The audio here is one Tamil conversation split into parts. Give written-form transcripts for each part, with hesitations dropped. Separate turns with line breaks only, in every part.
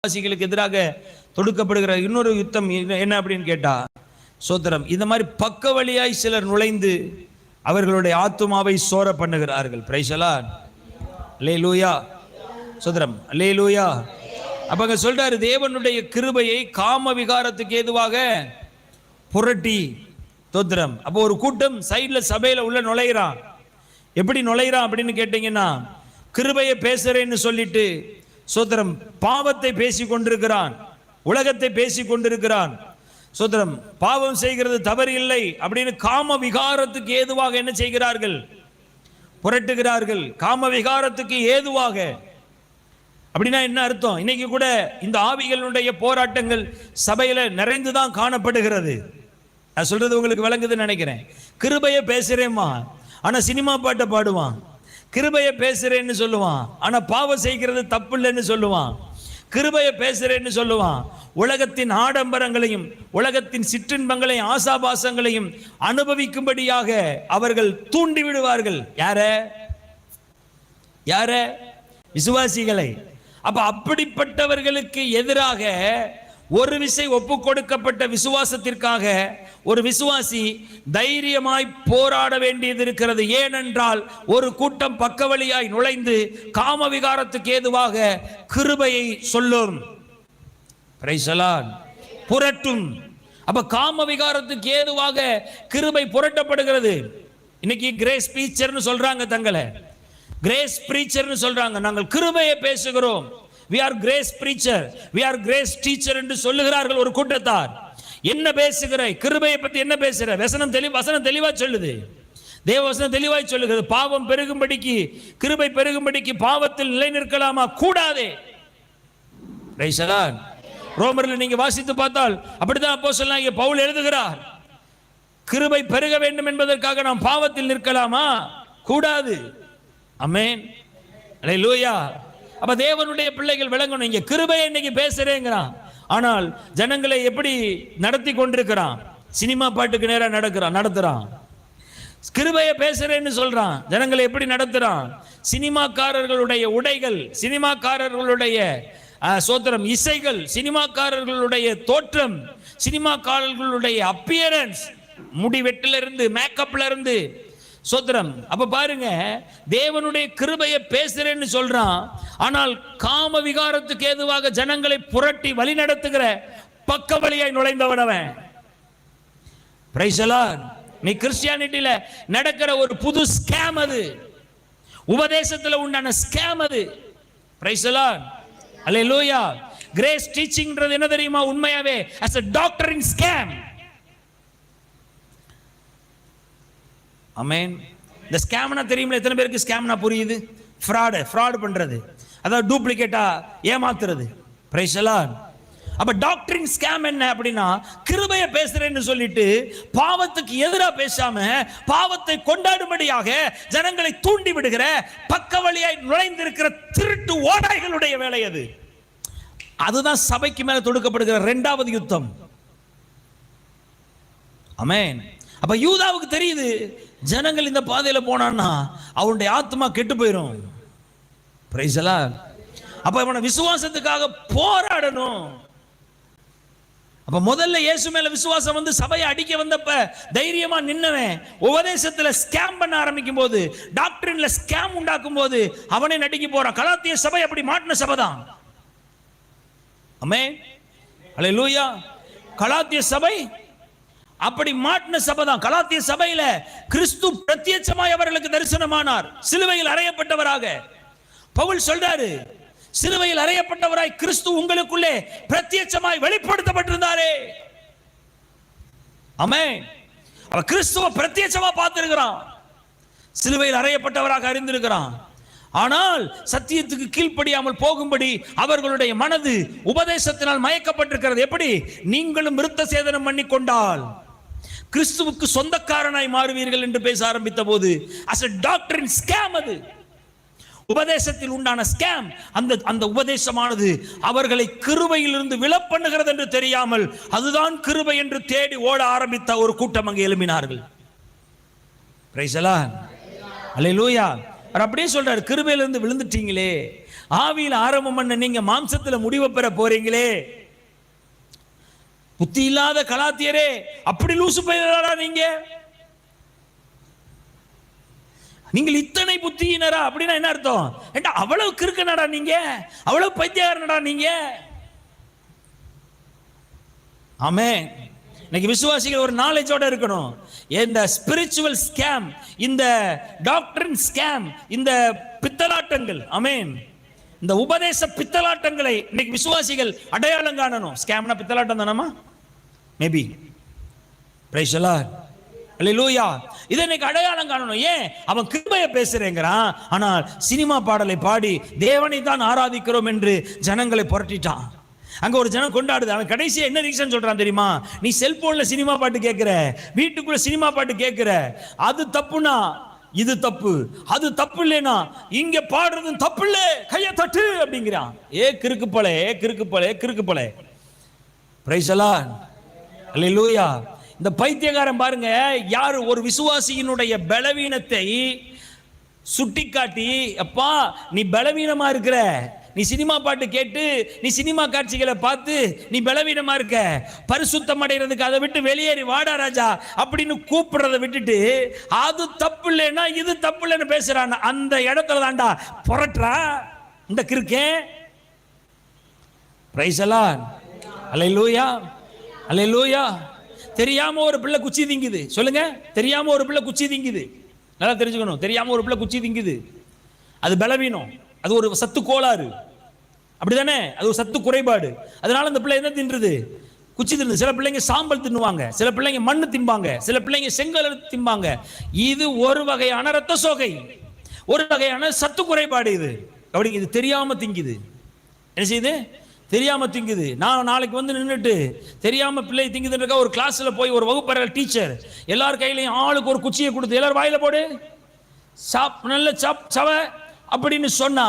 விசுவாசிகளுக்கு எதிராக தொடுக்கப்படுகிற இன்னொரு யுத்தம் என்ன அப்படின்னு கேட்டா, சோத்திரம், இந்த மாதிரி பக்க வழியாய் சிலர் நுழைந்து அவர்களுடைய ஆத்துமாவை சோர பண்ணுகிறார்கள். பிரைஸ் தி லார்ட், அல்லேலூயா, சோத்திரம், அல்லேலூயா. அப்ப அங்க சொல்றாரு, தேவனுடைய கிருபையை காம விகாரத்துக்கு ஏதுவாக புரட்டி, தோத்திரம். அப்போ ஒரு கூட்டம் சைட்ல சபையில உள்ள நுழைகிறான். எப்படி நுழைகிறான் அப்படின்னு கேட்டீங்கன்னா, கிருபையை பேசுறேன்னு சொல்லிட்டு சோத்திரம் பாவத்தை பேசி கொண்டிருக்கிறான், உலகத்தை பேசி கொண்டிருக்கிறான். சோத்திரம், பாவம் செய்கிறது தவறு இல்லை அப்படின்னு காம விகாரத்துக்கு ஏதுவாக என்ன செய்கிறார்கள்? புரட்டுகிறார்கள். காம விகாரத்துக்கு ஏதுவாக அப்படின்னா என்ன அர்த்தம்? இன்னைக்கு கூட இந்த ஆவிகளுடைய போராட்டங்கள் சபையில நிறைந்துதான் காணப்படுகிறது. நான் சொல்றது உங்களுக்கு விளங்குதுன்னு நினைக்கிறேன். கிருபையை பேசுறேம்மா, ஆனா சினிமா பாட்டை பாடுவான். கிருபையை பேசுறேன்னு சொல்லுவான், ஆனா பாவம் செய்கிறது தப்பு இல்லைன்னு சொல்லுவான். கிருபையை பேசுறேன்னு சொல்லுவான், உலகத்தின் ஆடம்பரங்களையும் உலகத்தின் சிற்றின்பங்களையும் ஆசாபாசங்களையும் அனுபவிக்கும்படியாக அவர்கள் தூண்டி விடுவார்கள். யார? விசுவாசிகளை. அப்ப அப்படிப்பட்டவர்களுக்கு எதிராக ஒரு விசை ஒப்பு கொடுக்கப்பட்ட விசுவாசத்திற்காக ஒரு விசுவாசி தைரியமாய் போராட வேண்டியது இருக்கிறது. ஏனென்றால் ஒரு கூட்டம் பக்க வழியாய் நுழைந்து காம விகாரத்துக்கு ஏதுவாக கிருபையை சொல்லும், புரட்டும். அப்ப காம விகாரத்துக்கு ஏதுவாக கிருபை புரட்டப்படுகிறது. இன்னைக்கு கிரேஸ் பிரீச்சர்னு சொல்றாங்க, தங்களை கிரேஸ் பிரீச்சர்னு சொல்றாங்க. நாங்கள் கிருபையை பேசுகிறோம், we are grace preacher, we are grace teacher என்று சொல்லுகிறார்கள் ஒரு கூட்டத்தார். என்ன பேசுகிறாய்? கிருபையை பத்தி என்ன பேசுற? வசனம் தெளிவா சொல்லுது. தேவ வசனம் தெளிவாய் சொல்லுகிறது. பாவம் பெருகும்படிக்கு, கிருபை பெருகும்படிக்கு பாவத்தில் நிலை நிற்கலாமா? கூடாதே. ரோமர்ல நீங்க வாசித்து பார்த்தால் அப்படிதான் அப்போஸ்தலனாகிய பவுல் எழுதுகிறார். கிருபை பெருக வேண்டும் என்பதற்காக நாம் பாவத்தில் நிற்கலாமா? கூடாது. ஆமென், அல்லேலூயா. அப்ப தேவனுடைய பிள்ளைகள் விளங்கணும். இங்க கிருபையை இன்னைக்கு பேசுறேங்கிறான், ஆனால் ஜனங்களை எப்படி நடத்தி கொண்டிருக்கிறான்? சினிமா பாட்டுக்கு நேரா நடத்துறான். கிருபையை பேசுறேன்னு சொல்றான், ஜனங்களை எப்படி நடத்துறான்? சினிமாக்காரர்களுடைய உடைகள், சினிமாக்காரர்களுடைய சோத்திரம் இசைகள், சினிமாக்காரர்களுடைய தோற்றம், சினிமாக்காரர்களுடைய அப்பியரன்ஸ், முடிவெட்டில இருந்து மேக்கப்ல இருந்து சோத்திரம். அப்ப பாருங்க, தேவனுடைய கிருபையை பேசுறேன்னு சொல்றான், ஆனால் காம விகாரத்துக்கு ஏதுவாக ஜனங்களை புரட்டி வழி நடத்துகிற பக்க வழியாய் நுழைந்தவனவன். Price the Lord. நீ கிறிஸ்டியானிட்டியில நடக்கிற ஒரு புது ஸ்கேம் அது, உபதேசத்துல உண்டான ஸ்கேம் அது. Praise the Lord, hallelujah. Grace டீச்சிங்ன்றது என்ன தெரியுமா? உண்மையாவே as a doctrine scam. ஆமென். இந்த ஸ்கேம்னா தெரியுமா? எத்தனை பேருக்கு ஸ்கேம்னா புரியுது? ஃப்ராட் பண்றது, அதாவது டூப்ளிகேட்டா ஏமாத்துறது. Price the Lord. அப்ப டாக்டரின் ஸ்கேம் என்ன அப்படின்னா, கிருபையை பேசுறேன்னு சொல்லிட்டு பாவத்துக்கு எதிராக பேசாம பாவத்தை கொண்டாடும்படியாக ஜனங்களை தூண்டி விடுகிற பக்க வழியாய் நுழைந்திருக்கிற திருட்டு ஓடாய்களுடைய வேலை அது. அதுதான் சபைக்கு மேல தொடுக்கப்படுகிற இரண்டாவது யுத்தம். ஆமென். அப்ப யூதாவுக்கு தெரியுது, ஜனங்கள் இந்த பாதையில போனான்னா அவனுடைய ஆத்மா கெட்டு போயிடும். Price the Lord. அப்ப அவன விசுவாசத்துக்காக போராடணும். அப்ப முதல்ல இயேசு மேல விசுவாசம் வந்து சபையை அடிக்க வந்தப்ப தைரியமா நின்னவன் உபதேசத்துல ஸ்கேம் பண்ண ஆரம்பிக்கும் போது, டாக்டரின்ல ஸ்கேம் உண்டாக்கும் போது அவனே நடுங்கி போறான். கலாத்திய சபை அப்படி மாட்டின சபை தான். ஆமென், அல்லேலூயா. கலாத்திய சபை அப்படி மாட்டின சபை தான். கலாத்திய சபையில கிறிஸ்து பிரத்யட்சமாய் அவர்களுக்கு தரிசனமானார், சிலுவையில் அறையப்பட்டவராக. பவுல் சொல்றாரு, சிலுவையில் அறையப்பட்டவராய் கிறிஸ்து உங்களுக்குள்ளே பிரத்யட்சமாய் வெளிப்படுத்தப்பட்டிருந்தாரே. ஆமென். அவ கிறிஸ்துவ பிரத்யட்சமா பார்த்திருக்கிறான், சிலுவையில் அறையப்பட்டவராக அறிந்திருக்கிறான். ஆனால் சத்தியத்துக்கு கீழ்ப்படியாமல் போகும்படி அவர்களுடைய மனது உபதேசத்தினால் மயக்கப்பட்டிருக்கிறது. எப்படி? நீங்களும் விருத்த சேதனம் பண்ணி கொண்டால் கிறிஸ்துவுக்கு சொந்தக்காரனாய் மாறுவீர்கள் என்று பேச ஆரம்பித்த போது as a doctrine scam அது, உபதேசத்தில் உண்டான ஸ்கேம். அந்த உபதேசமானது அவர்களை கிருபையிலிருந்து விலப்பண்ணுகிறது என்று தெரியாமல் அதுதான் கிருபை என்று தேடி ஓட ஆரம்பித்த ஒரு கூட்டம் அங்கே எழும்பினார்கள். பிரைஸ் தி லார்ட், அல்லேலூயா. அவர் அப்படியே சொல்றாரு, கிருபையில இருந்து விழுந்துட்டீங்களே, ஆவியில் ஆரம்பம் பண்ண நீங்க மாம்சத்துல முடிவை பெற போறீங்களே, புத்தி இல்லாத கலாத்தியரே, அப்படி லூசு பையலா நீங்க, நீங்கள் இத்தனை புத்தியினரா அப்படின்னா என்ன அர்த்தம்? ஏண்டா அவ்வளவு கிறுக்கனடா நீங்க, அவ்வளவு பைத்தியக்காரனடா நீங்க. ஆமென். இன்னைக்கு விசுவாசிகள் ஒரு நாலேஜோட இருக்கணும். இந்த ஸ்பிரிச்சுவல் ஸ்கேம், இந்த டாக்டரின் ஸ்கேம், இந்த பித்தலாட்டங்கள், ஆமென், இந்த உபதேச பித்தலாட்டங்களை இன்னைக்கு விசுவாசிகள் அடையாளம் காணணும். ஸ்கேம்னா பித்தலாட்டம் தானமா? Maybe. Praise the Lord. Hallelujah. இதை இன்னைக்கு அடையாளம் காணணும். ஏன்? அவன் கிருபையை பேசுறேங்கிறான், ஆனால் சினிமா பாடலை பாடி தேவனை தான் ஆராதிக்கிறோம் என்று ஜனங்களை புரட்டிட்டான். அங்க ஒரு ஜனம் கொண்டாடுது. அவன் கடைசியா என்ன ரீசன் சொல்றான் தெரியுமா? நீ செல்போன்ல சினிமா பாட்டு கேட்கிற, வீட்டுக்குள்ள சினிமா பாட்டு கேட்கிற, அது தப்புனா இது தப்பு, அது தப்பு இல்லைனா இங்க பாடுறது தப்பு இல்ல, கைய தட்டு அப்படிங்கிறான். ஏ கிறுக்கு பலே, கிறுக்கு பலே, கிறுக்கு பலே. Praise the Lord. அல்லேலூயா. இந்த பைத்தியக்காரன் பாருங்க, யார் ஒரு விசுவாசியினுடைய பலவீனத்தை சுட்டிக்காட்டி, அப்பா நீ பலவீனமா இருக்கிற, நீ சினிமா பாட்டு கேட்டு, நீ சினிமா காட்சிகளை பார்த்து நீ பலவீனமா இருக்க, பரிசுத்தம் அடைகிறதுக்கு அதை விட்டு வெளியேறி வாடா ராஜா அப்படின்னு கூப்பிடுறதை விட்டுட்டு அது தப்பு இல்லைன்னா இது தப்பு இல்லைன்னு பேசுறான். அந்த இடத்துல தாண்டா புரட்டுறா இந்த கிறுக்கே. Price the Lord. அல்லேலூயா. அல்லேலூயா. தெரியாம ஒரு பிள்ளை குச்சி திங்குது. சொல்லுங்க, தெரியாம ஒரு பிள்ளை குச்சி திங்குது. நல்லா தெரிஞ்சுக்கணும், தெரியாம ஒரு பிள்ளை குச்சி திங்குது, அது பலவீனம், அது ஒரு சத்து கோளாறு, அப்படிதானே? அது ஒரு சத்து குறைபாடு. அதனால அந்த பிள்ளை என்ன தின்றுது? குச்சி தின்னுது. சில பிள்ளைங்க சாம்பல் தின்னுவாங்க, சில பிள்ளைங்க மண்ணு திம்பாங்க, சில பிள்ளைங்க செங்கல் திம்பாங்க. இது ஒரு வகையான ரத்த சோகை, ஒரு வகையான சத்து குறைபாடு. இது அப்படி இது தெரியாம திங்குது. என்ன செய்யுது? தெரியாம திங்குது. நான் நாளைக்கு வந்து நின்றுட்டு தெரியாம பிள்ளை திங்குதுன்றக்கா ஒரு கிளாஸ்ல போய் ஒரு வகுப்பறை டீச்சர் எல்லார் கையிலையும் ஆளுக்கு ஒரு குச்சியை கொடுத்து எல்லாரும் வாயில போடு, சாப், நல்ல சாப் சவ அப்படின்னு சொன்னா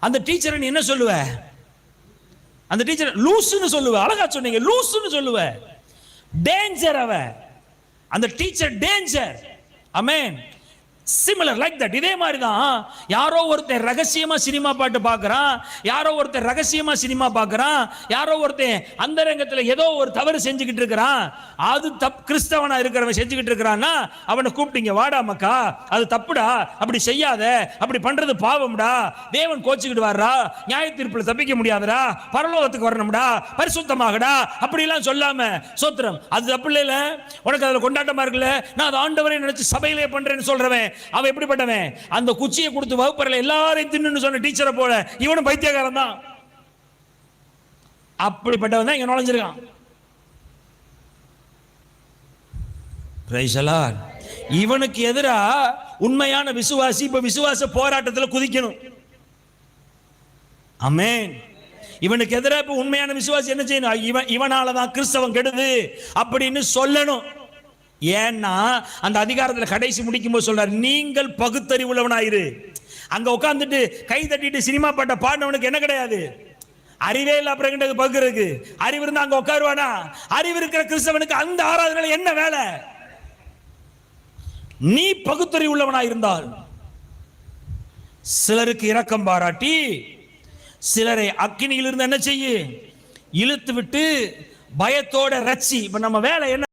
அந்த டீச்சரை நீ என்ன சொல்லுவ? அந்த டீச்சர் லூசுன்னு சொல்லுவ. அழகா சொன்னீங்க, லூசுன்னு சொல்லுவ. டேஞ்சர் அவ, அந்த teacher danger. Amen. Similar like that. இதே மாதிரி தான் யாரோ ஒருத்தன் ரகசியமா சினிமா பாட்டு பார்க்கறான், யாரோ ஒருத்தன் ரகசியமா சினிமா பார்க்கறான், யாரோ ஒருத்தன் அந்த ரங்கத்துல ஏதோ ஒரு தவறு செஞ்சுக்கிட்டு இருக்கிறான். அது கிறிஸ்தவனா இருக்கிறவன் செஞ்சுக்கிட்டு இருக்கிறான்னா அவனை கூப்பிட்டீங்க, வாடா மக்கா, அது தப்புடா, அப்படி செய்யாத, அப்படி பண்றது பாவம்டா, தேவன் கோச்சுக்கிட்டு வர்றா, நியாய தீர்ப்புல தப்பிக்க முடியாதுடா, பரலோகத்துக்கு வரணும்டா, பரிசுத்தமாகடா அப்படிலாம் சொல்லாம சோத்திரம் அது தப்பு இல்ல, உனக்கு அதுல கொண்டாட்டமா இருக்குல்ல, நான் அது ஆண்டவரை நினைச்சு சபையிலே பண்றேன்னு சொல்றவன் அவன் எப்படிப்பட்டவன்? அந்த குச்சியை கொடுத்து வகுப்பறையில் எல்லாரையும் தின்னு சொன்ன டீச்சரை போல இவனும் பைத்தியக்காரன் தான். அப்படிப்பட்டவன் தான் இங்க நுழைஞ்சிருக்கான். Price the Lord. இவனுக்கு எதிரா உண்மையான விசுவாசி இப்ப விசுவாச போராட்டத்தில் குதிக்கணும். ஆமென். இவனுக்கு எதிராக இப்ப உண்மையான விசுவாசி என்ன செய்யணும்? இவனாலதான் கிறிஸ்தவம் கெடுது அப்படின்னு சொல்லணும். ஏன்னா அந்த அதிகாரத்தில் கடைசி முடிக்கும் போது சொல்றாரு, நீங்கள் பகுத்தறிவுள்ளவனாயிரு. அங்க உட்கார்ந்துட்டு கை தட்டிட்டு சினிமா பாட்ட பாடினவனுக்கு என்ன கிடையாது? அறிவே இல்ல. அப்புறம் பகுறதுக்கு அறிவு இருந்தா அங்க உட்காருவானா? அறிவு இருக்கிற கிறிஸ்தவனுக்கு அந்த ஆராதனை என்ன வேலை? நீ பகுத்தறிவுள்ளவனா இருந்தால் சிலருக்கு இரக்கம் பாராட்டி சிலரை அக்கினியில் இருந்து என்ன செய்ய இழுத்து விட்டு பயத்தோட ரட்சி. இப்ப நம்ம வேலை என்ன?